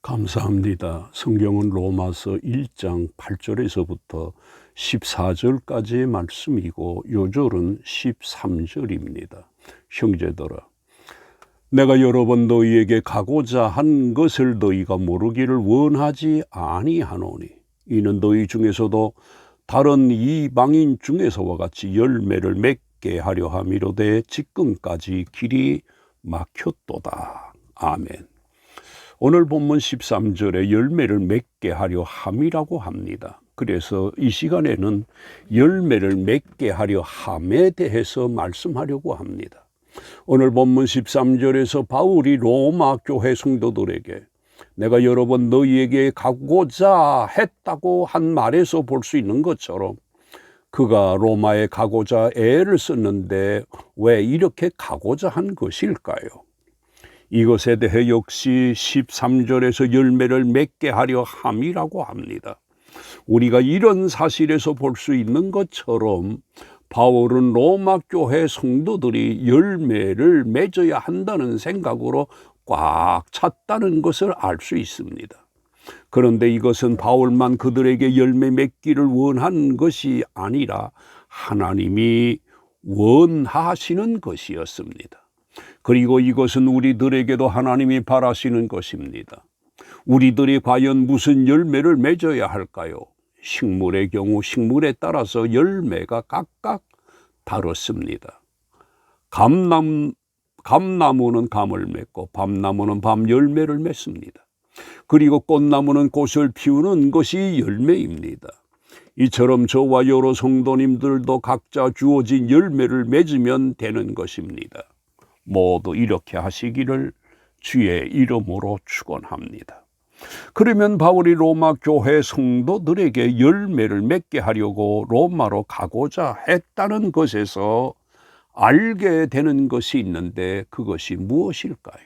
감사합니다. 성경은 로마서 1장 8절에서부터 14절까지의 말씀이고 요절은 13절입니다. 형제들아, 내가 여러 번 너희에게 가고자 한 것을 너희가 모르기를 원하지 아니하노니 이는 너희 중에서도 다른 이방인 중에서와 같이 열매를 맺게 하려 함이로되 지금까지 길이 막혔도다. 아멘. 오늘 본문 13절에 열매를 맺게 하려 함이라고 합니다. 그래서 이 시간에는 열매를 맺게 하려 함에 대해서 말씀하려고 합니다. 오늘 본문 13절에서 바울이 로마 교회 성도들에게 내가 여러 번 너희에게 가고자 했다고 한 말에서 볼 수 있는 것처럼 그가 로마에 가고자 애를 썼는데 왜 이렇게 가고자 한 것일까요? 이것에 대해 역시 13절에서 열매를 맺게 하려 함이라고 합니다. 우리가 이런 사실에서 볼 수 있는 것처럼 바울은 로마 교회 성도들이 열매를 맺어야 한다는 생각으로 꽉 찼다는 것을 알 수 있습니다. 그런데 이것은 바울만 그들에게 열매 맺기를 원한 것이 아니라 하나님이 원하시는 것이었습니다. 그리고 이것은 우리들에게도 하나님이 바라시는 것입니다. 우리들이 과연 무슨 열매를 맺어야 할까요? 식물의 경우 식물에 따라서 열매가 각각 다릅니다. 감나무는 감을 맺고 밤나무는 밤 열매를 맺습니다. 그리고 꽃나무는 꽃을 피우는 것이 열매입니다. 이처럼 저와 여러 성도님들도 각자 주어진 열매를 맺으면 되는 것입니다. 모두 이렇게 하시기를 주의 이름으로 축원합니다. 그러면 바울이 로마 교회 성도들에게 열매를 맺게 하려고 로마로 가고자 했다는 것에서 알게 되는 것이 있는데 그것이 무엇일까요?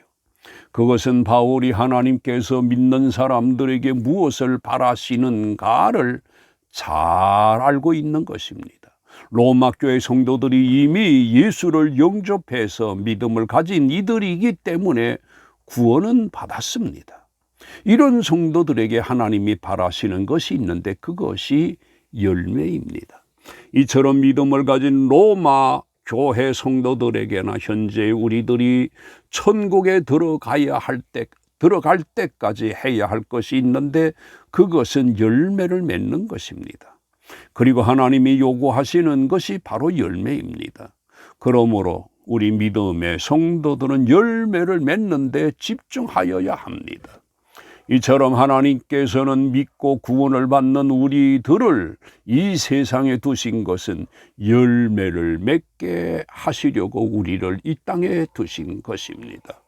그것은 바울이 하나님께서 믿는 사람들에게 무엇을 바라시는가를 잘 알고 있는 것입니다. 로마 교회 성도들이 이미 예수를 영접해서 믿음을 가진 이들이기 때문에 구원은 받았습니다. 이런 성도들에게 하나님이 바라시는 것이 있는데 그것이 열매입니다. 이처럼 믿음을 가진 로마 교회 성도들에게나 현재 우리들이 천국에 들어갈 때까지 해야 할 것이 있는데 그것은 열매를 맺는 것입니다. 그리고 하나님이 요구하시는 것이 바로 열매입니다. 그러므로 우리 믿음의 성도들은 열매를 맺는 데 집중하여야 합니다. 이처럼 하나님께서는 믿고 구원을 받는 우리들을 이 세상에 두신 것은 열매를 맺게 하시려고 우리를 이 땅에 두신 것입니다.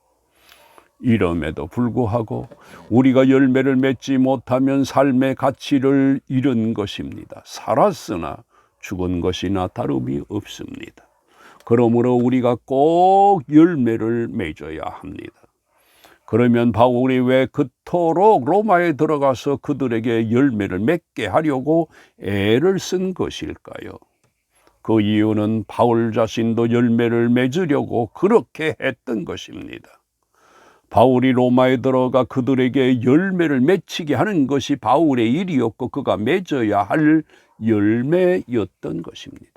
이럼에도 불구하고 우리가 열매를 맺지 못하면 삶의 가치를 잃은 것입니다. 살았으나 죽은 것이나 다름이 없습니다. 그러므로 우리가 꼭 열매를 맺어야 합니다. 그러면 바울이 왜 그토록 로마에 들어가서 그들에게 열매를 맺게 하려고 애를 쓴 것일까요? 그 이유는 바울 자신도 열매를 맺으려고 그렇게 했던 것입니다. 바울이 로마에 들어가 그들에게 열매를 맺히게 하는 것이 바울의 일이었고 그가 맺어야 할 열매였던 것입니다.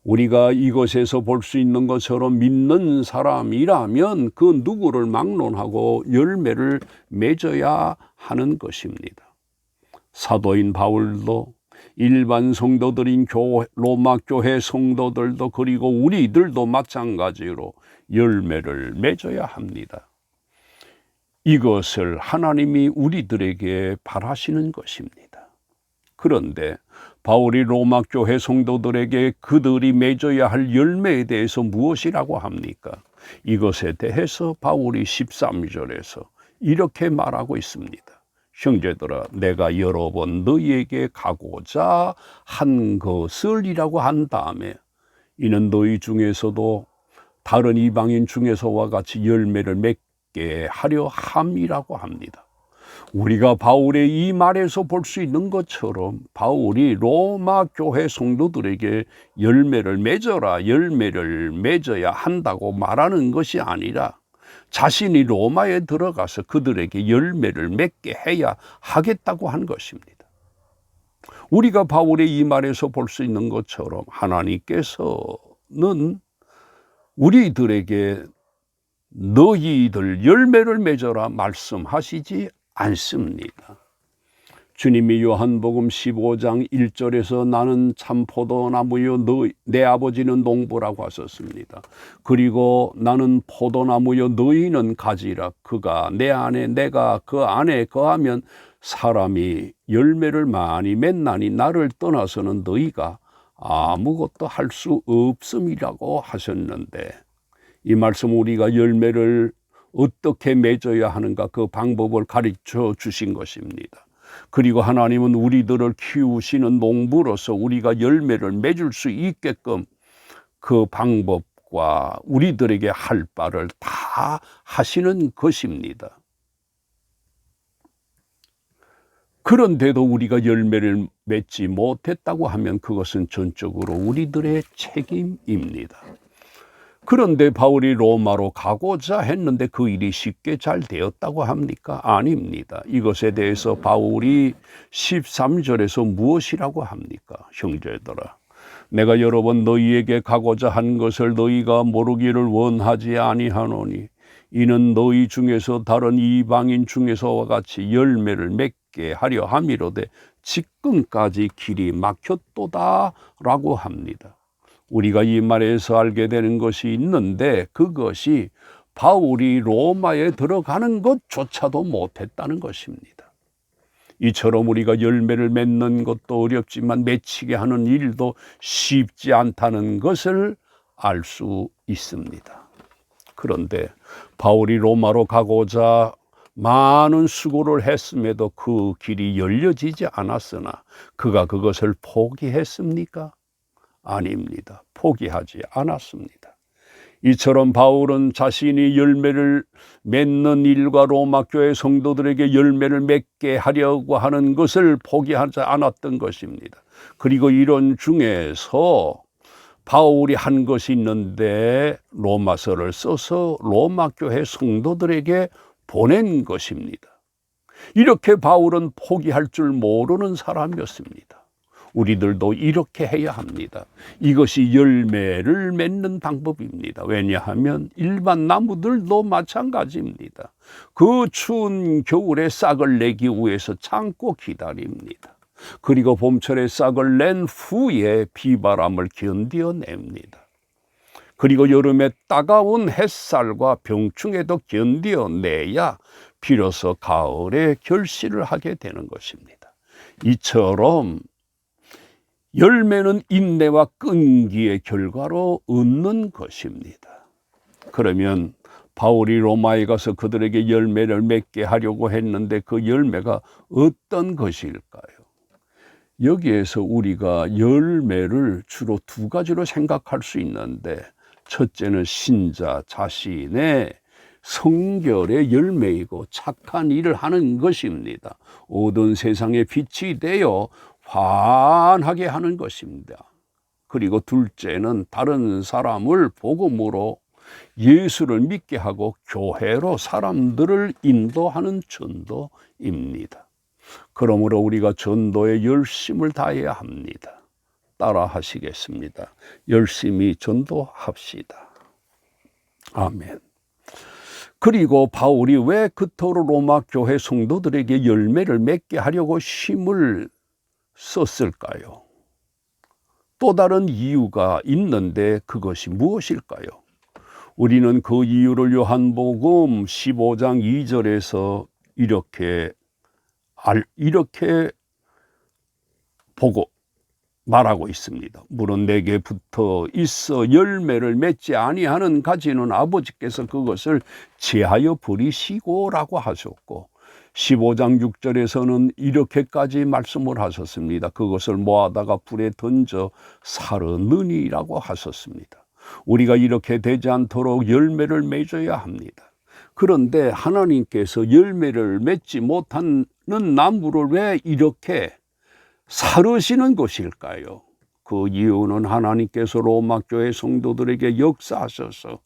우리가 이것에서 볼 수 있는 것처럼 믿는 사람이라면 그 누구를 막론하고 열매를 맺어야 하는 것입니다. 사도인 바울도 일반 성도들인 로마 교회 성도들도 그리고 우리들도 마찬가지로 열매를 맺어야 합니다. 이것을 하나님이 우리들에게 바라시는 것입니다. 그런데 바울이 로마 교회 성도들에게 그들이 맺어야 할 열매에 대해서 무엇이라고 합니까? 이것에 대해서 바울이 13절에서 이렇게 말하고 있습니다. 형제들아, 내가 여러 번 너희에게 가고자 한 것을이라고 한 다음에 이는 너희 중에서도 다른 이방인 중에서와 같이 열매를 맺게 하려 함이라고 합니다. 우리가 바울의 이 말에서 볼 수 있는 것처럼 바울이 로마 교회 성도들에게 열매를 맺어라, 열매를 맺어야 한다고 말하는 것이 아니라 자신이 로마에 들어가서 그들에게 열매를 맺게 해야 하겠다고 한 것입니다. 우리가 바울의 이 말에서 볼 수 있는 것처럼 하나님께서는 우리들에게 너희들 열매를 맺어라 말씀하시지 않습니다. 주님이 요한복음 15장 1절에서 나는 참 포도나무요 내 아버지는 농부라고 하셨습니다. 그리고 나는 포도나무요 너희는 가지라. 그가 내 안에 내가 그 안에 거하면 사람이 열매를 많이 맺나니 나를 떠나서는 너희가 아무것도 할 수 없음이라고 하셨는데, 이 말씀 우리가 열매를 어떻게 맺어야 하는가 그 방법을 가르쳐 주신 것입니다. 그리고 하나님은 우리들을 키우시는 농부로서 우리가 열매를 맺을 수 있게끔 그 방법과 우리들에게 할 바를 다 하시는 것입니다. 그런데도 우리가 열매를 맺지 못했다고 하면 그것은 전적으로 우리들의 책임입니다. 그런데 바울이 로마로 가고자 했는데 그 일이 쉽게 잘 되었다고 합니까? 아닙니다. 이것에 대해서 바울이 13절에서 무엇이라고 합니까? 형제들아, 내가 여러 번 너희에게 가고자 한 것을 너희가 모르기를 원하지 아니하노니 이는 너희 중에서 다른 이방인 중에서와 같이 열매를 맺게 하려 함이로되 지금까지 길이 막혔도다 라고 합니다. 우리가 이 말에서 알게 되는 것이 있는데, 그것이 바울이 로마에 들어가는 것조차도 못했다는 것입니다. 이처럼 우리가 열매를 맺는 것도 어렵지만 맺히게 하는 일도 쉽지 않다는 것을 알 수 있습니다. 그런데 바울이 로마로 가고자 많은 수고를 했음에도 그 길이 열려지지 않았으나 그가 그것을 포기했습니까? 아닙니다. 포기하지 않았습니다. 이처럼 바울은 자신이 열매를 맺는 일과 로마 교회 성도들에게 열매를 맺게 하려고 하는 것을 포기하지 않았던 것입니다. 그리고 이런 중에서 바울이 한 것이 있는데 로마서를 써서 로마 교회 성도들에게 보낸 것입니다. 이렇게 바울은 포기할 줄 모르는 사람이었습니다. 우리들도 이렇게 해야 합니다. 이것이 열매를 맺는 방법입니다. 왜냐하면 일반 나무들도 마찬가지입니다. 그 추운 겨울에 싹을 내기 위해서 참고 기다립니다. 그리고 봄철에 싹을 낸 후에 비바람을 견뎌냅니다. 그리고 여름에 따가운 햇살과 병충해도 견뎌내야 비로소 가을에 결실을 하게 되는 것입니다. 이처럼 열매는 인내와 끈기의 결과로 얻는 것입니다. 그러면 바울이 로마에 가서 그들에게 열매를 맺게 하려고 했는데 그 열매가 어떤 것일까요? 여기에서 우리가 열매를 주로 두 가지로 생각할 수 있는데, 첫째는 신자 자신의 성결의 열매이고 착한 일을 하는 것입니다. 어두운 세상의 빛이 되어 환하게 하는 것입니다. 그리고 둘째는 다른 사람을 복음으로 예수를 믿게 하고 교회로 사람들을 인도하는 전도입니다. 그러므로 우리가 전도에 열심을 다해야 합니다. 따라 하시겠습니다. 열심히 전도합시다. 아멘. 그리고 바울이 왜 그토록 로마 교회 성도들에게 열매를 맺게 하려고 힘을 썼을까요? 또 다른 이유가 있는데 그것이 무엇일까요? 우리는 그 이유를 요한복음 15장 2절에서 이렇게 보고 말하고 있습니다. 물은 내게 붙어 있어 열매를 맺지 아니하는 가지는 아버지께서 그것을 제하여 버리시고라고 하셨고, 15장 6절에서는 이렇게까지 말씀을 하셨습니다. 그것을 모아다가 불에 던져 사르느니라고 하셨습니다. 우리가 이렇게 되지 않도록 열매를 맺어야 합니다. 그런데 하나님께서 열매를 맺지 못하는 나무를 왜 이렇게 사르시는 것일까요? 그 이유는 하나님께서 로마 교회 성도들에게 역사하셔서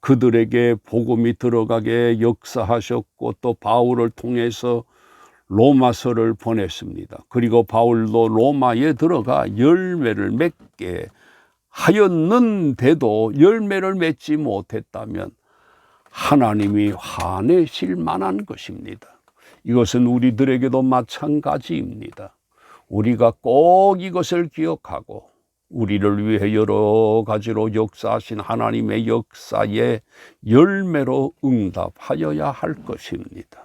그들에게 복음이 들어가게 역사하셨고 또 바울을 통해서 로마서를 보냈습니다. 그리고 바울도 로마에 들어가 열매를 맺게 하였는데도 열매를 맺지 못했다면 하나님이 화내실 만한 것입니다. 이것은 우리들에게도 마찬가지입니다. 우리가 꼭 이것을 기억하고 우리를 위해 여러 가지로 역사하신 하나님의 역사에 열매로 응답하여야 할 것입니다.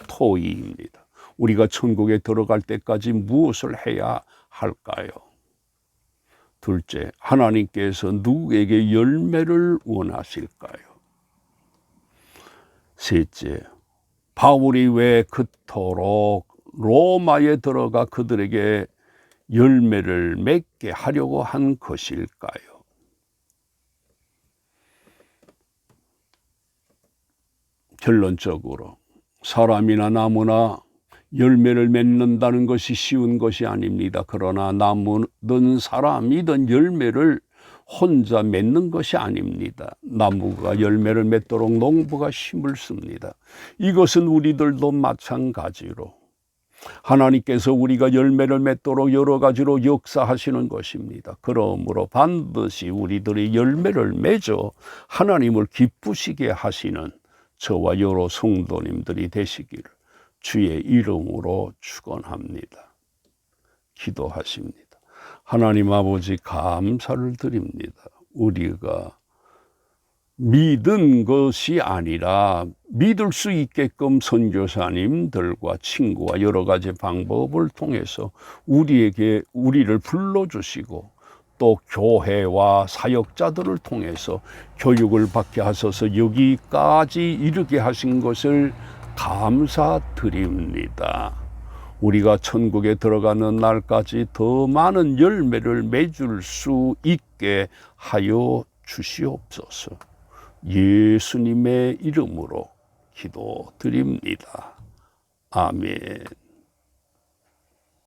토의입니다. 우리가 천국에 들어갈 때까지 무엇을 해야 할까요? 둘째, 하나님께서 누구에게 열매를 원하실까요? 셋째, 바울이 왜 그토록 로마에 들어가 그들에게 열매를 맺게 하려고 한 것일까요? 결론적으로 사람이나 나무나 열매를 맺는다는 것이 쉬운 것이 아닙니다. 그러나 나무든 사람이든 열매를 혼자 맺는 것이 아닙니다. 나무가 열매를 맺도록 농부가 힘을 씁니다. 이것은 우리들도 마찬가지로 하나님께서 우리가 열매를 맺도록 여러 가지로 역사하시는 것입니다. 그러므로 반드시 우리들이 열매를 맺어 하나님을 기쁘시게 하시는 저와 여러 성도님들이 되시기를 주의 이름으로 축원합니다. 기도하십니다. 하나님 아버지 감사를 드립니다. 우리가 믿은 것이 아니라 믿을 수 있게끔 선교사님들과 친구와 여러 가지 방법을 통해서 우리를 불러주시고 또 교회와 사역자들을 통해서 교육을 받게 하셔서 여기까지 이르게 하신 것을 감사드립니다. 우리가 천국에 들어가는 날까지 더 많은 열매를 맺을 수 있게 하여 주시옵소서. 예수님의 이름으로 기도드립니다. 아멘.